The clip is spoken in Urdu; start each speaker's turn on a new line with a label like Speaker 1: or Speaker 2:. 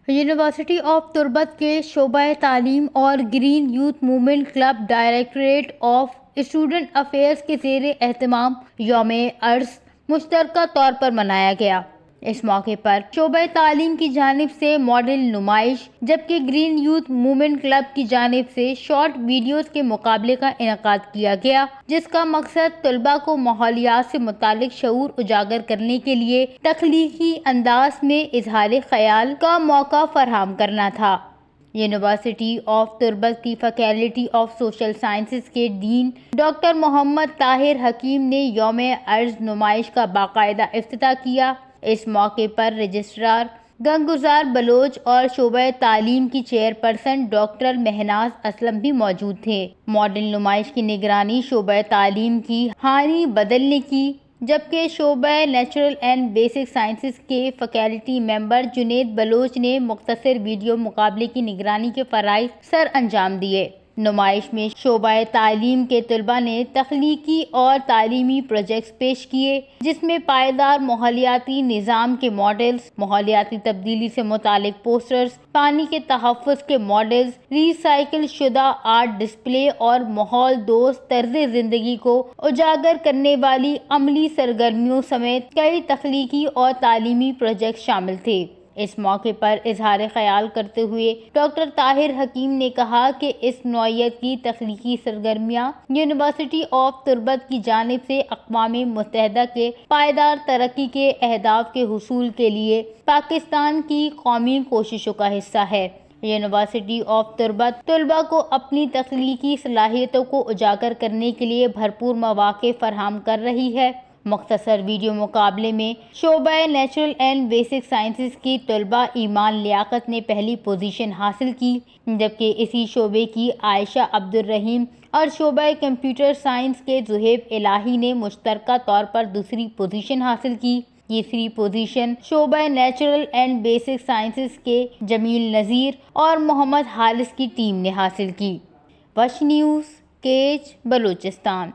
Speaker 1: یونیورسٹی آف تربت کے شعبہ تعلیم اور green youth movement club directorate of student affairs کے زیر اہتمام یوم ارض مشترکہ طور پر منایا گیا۔ اس موقع پر شعبہ تعلیم کی جانب سے ماڈل نمائش جبکہ گرین یوتھ موومنٹ کلب کی جانب سے شارٹ ویڈیوز کے مقابلے کا انعقاد کیا گیا، جس کا مقصد طلباء کو ماحولیات سے متعلق شعور اجاگر کرنے کے لیے تخلیقی انداز میں اظہار خیال کا موقع فراہم کرنا تھا۔ یونیورسٹی آف تربت کی فیکلٹی آف سوشل سائنسز کے ڈین ڈاکٹر محمد طاہر حکیم نے یوم ارض نمائش کا باقاعدہ افتتاح کیا۔ اس موقع پر رجسٹرار گنگوزار بلوچ اور شعبہ تعلیم کی چیئرپرسن ڈاکٹر مہناز اسلم بھی موجود تھے۔ ماڈل نمائش کی نگرانی شعبہ تعلیم کی ہانی بدل نے کی، جبکہ شعبہ نیچرل اینڈ بیسک سائنسز کے فیکلٹی ممبر جنید بلوچ نے مختصر ویڈیو مقابلے کی نگرانی کے فرائض سر انجام دیے۔ نمائش میں شعبہ تعلیم کے طلباء نے تخلیقی اور تعلیمی پروجیکٹس پیش کیے، جس میں پائیدار ماحولیاتی نظام کے ماڈلز، ماحولیاتی تبدیلی سے متعلق پوسٹرز، پانی کے تحفظ کے ماڈلز، ری سائیکل شدہ آرٹ ڈسپلے اور ماحول دوست طرز زندگی کو اجاگر کرنے والی عملی سرگرمیوں سمیت کئی تخلیقی اور تعلیمی پروجیکٹس شامل تھے۔ اس موقع پر اظہار خیال کرتے ہوئے ڈاکٹر طاہر حکیم نے کہا کہ اس نوعیت کی تخلیقی سرگرمیاں یونیورسٹی آف تربت کی جانب سے اقوام متحدہ کے پائیدار ترقی کے اہداف کے حصول کے لیے پاکستان کی قومی کوششوں کا حصہ ہے۔ یونیورسٹی آف تربت طلباء کو اپنی تخلیقی صلاحیتوں کو اجاگر کرنے کے لیے بھرپور مواقع فراہم کر رہی ہے۔ مختصر ویڈیو مقابلے میں شعبہ نیچرل اینڈ بیسک سائنسز کی طالبہ ایمان لیاقت نے پہلی پوزیشن حاصل کی، جبکہ اسی شعبے کی عائشہ عبدالرحیم اور شعبہ کمپیوٹر سائنس کے زہیب الہی نے مشترکہ طور پر دوسری پوزیشن حاصل کی۔ تیسری پوزیشن شعبہ نیچرل اینڈ بیسک سائنسز کے جمیل نذیر اور محمد حارث کی ٹیم نے حاصل کی۔ وش نیوز، کیچ، بلوچستان۔